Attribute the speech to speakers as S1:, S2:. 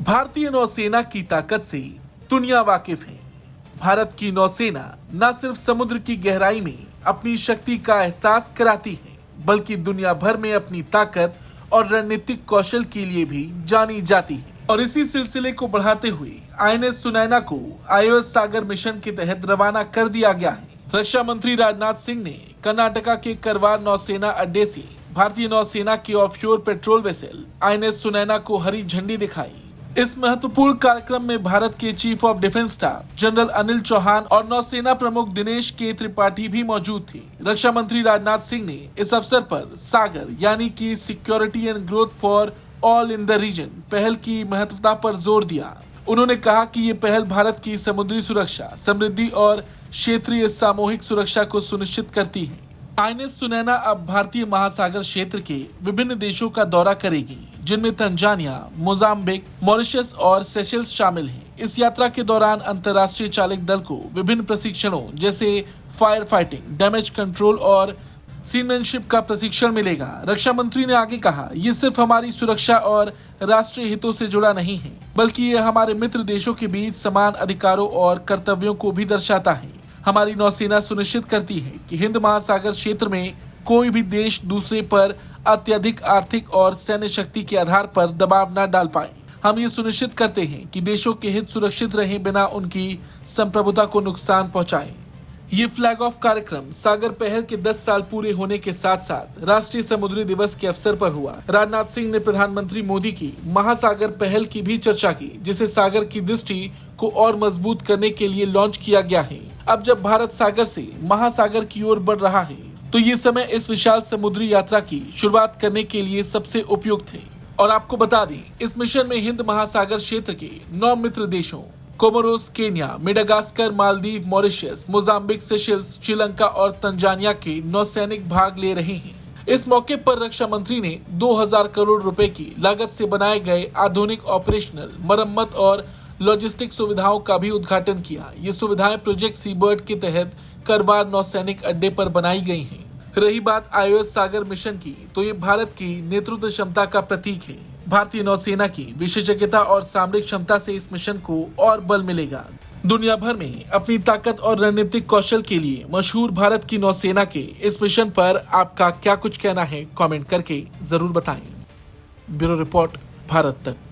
S1: भारतीय नौसेना की ताकत से दुनिया वाकिफ है। भारत की नौसेना न सिर्फ समुद्र की गहराई में अपनी शक्ति का एहसास कराती है, बल्कि दुनिया भर में अपनी ताकत और रणनीतिक कौशल के लिए भी जानी जाती है। और इसी सिलसिले को बढ़ाते हुए आईएनएस सुनैना को आईओएस सागर मिशन के तहत रवाना कर दिया गया है। रक्षा मंत्री राजनाथ सिंह ने कर्नाटका के करवार नौसेना अड्डे से भारतीय नौसेना की offshore patrol vessel INS Sunaina को हरी झंडी दिखाई। इस महत्वपूर्ण कार्यक्रम में भारत के chief of defence staff general Anil Chauhan और नौसेना प्रमुख दिनेश के त्रिपाठी भी मौजूद थे। रक्षा मंत्री राजनाथ सिंह ने इस अवसर पर सागर यानी कि security and growth for all in the region पहल की महत्वता पर जोर दिया। उन्होंने कहा कि ये पहल भारत की समुद्री सुरक्षा, समृद्धि और क्षेत्रीय सामूहिक सुरक्षा को सुनिश्चित करती है। आईएनएस सुनैना अब भारतीय महासागर क्षेत्र के विभिन्न देशों का दौरा करेगी, जिनमें तंजानिया, मोजाम्बिक, मॉरिशस और सेशल्स शामिल हैं। इस यात्रा के दौरान अंतर्राष्ट्रीय चालक दल को विभिन्न प्रशिक्षणों जैसे फायर फाइटिंग, डैमेज कंट्रोल और सीनमैनशिप का प्रशिक्षण मिलेगा। रक्षा मंत्री ने आगे कहा, ये सिर्फ हमारी सुरक्षा और राष्ट्रीय हितों से जुड़ा नहीं है, बल्कि ये हमारे मित्र देशों के बीच समान अधिकारों और कर्तव्यों को भी दर्शाता है। हमारी नौसेना सुनिश्चित करती है कि हिंद महासागर क्षेत्र में कोई भी देश दूसरे पर अत्यधिक आर्थिक और सैन्य शक्ति के आधार पर दबाव न डाल पाए। हम ये सुनिश्चित करते हैं कि देशों के हित सुरक्षित रहें, बिना उनकी संप्रभुता को नुकसान पहुंचाएं। ये फ्लैग ऑफ कार्यक्रम सागर पहल के 10 साल पूरे होने के साथ साथ राष्ट्रीय समुद्री दिवस के अवसर पर हुआ। राजनाथ सिंह ने प्रधानमंत्री मोदी की महासागर पहल की भी चर्चा की, जिसे सागर की दृष्टि को और मजबूत करने के लिए लॉन्च किया गया है। अब जब भारत सागर से महासागर की ओर बढ़ रहा है, तो ये समय इस विशाल समुद्री यात्रा की शुरुआत करने के लिए सबसे उपयुक्त है। और आपको बता दें, इस मिशन में हिंद महासागर क्षेत्र के 9 मित्र देशों Comoros, Kenya, Madagascar, Maldives, Mauritius, Mozambique, Seychelles, Sri Lanka और तंजानिया के नौसैनिक भाग ले रहे हैं। इस मौके पर रक्षा मंत्री ने 2000 करोड़ रुपए की लागत से बनाए गए आधुनिक ऑपरेशनल, मरम्मत और लॉजिस्टिक सुविधाओं का भी उद्घाटन किया। ये सुविधाएं प्रोजेक्ट सीबर्ड के तहत करवार नौसैनिक अड्डे पर बनाई गई हैं। रही बात आईओएस सागर मिशन की, तो ये भारत की नेतृत्व क्षमता का प्रतीक है। भारतीय नौसेना की विशेषज्ञता और सामरिक क्षमता से इस मिशन को और बल मिलेगा। दुनिया भर में अपनी ताकत और रणनीतिक कौशल के लिए मशहूर भारत की नौसेना के इस मिशन पर आपका क्या कुछ कहना है, कमेंट करके जरूर बताएं। ब्यूरो रिपोर्ट, भारत तक।